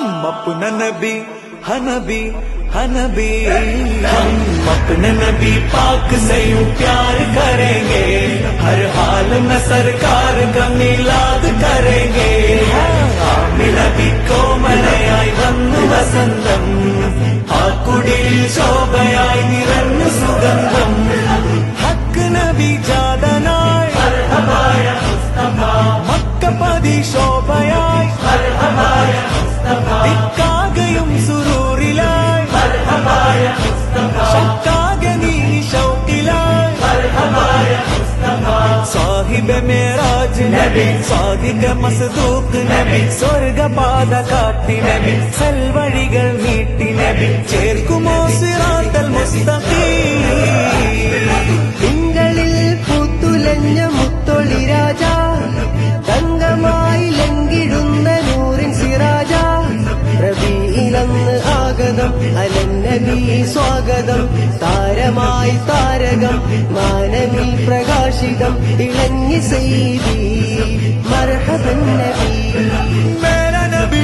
अपना नबी हनबी हनबी हम अपने नबी पाक से यूं प्यार करेंगे, हर हाल में सरकार का मिलाद करेंगे. നബി കോമലയായി വന്നു വസന്തം, ആ കുടിയിൽ ശോഭയായി നിറഞ്ഞു സുഗന്ധം. ഹക്ക് നബി ജാതനായി മക്കപതി ശോഭയായി ദിക്കാകയും സുരൂറിലായി ശക്കാകെ നീ ശൗക്കിലായി സാഹിബ് മേറാജ് നബി സാദിഖ മസ്ദൂഖ് നബി സ്വർഗപാത കാട്ടി നബി സൽവഴികൾ നീട്ടി നബി ചേർക്കുമോ സിറാത്തൽ മുസ്തഖീം. തിങ്കളിൽ പൂത്തുലഞ്ഞ മുത്തൊളി രാജ, തങ്കമായി ലംഘിടുന്ന നൂറിൻ സിറാജ. റബീഇലന്ന് ആഗതം അലന്നബി സ്വാഗതം, താരമായി താരകം മാനവിൽ പ്രകാശിതം ഇളങ്ങി സൈദി മർഹബൻ നബി. മേരാ നബി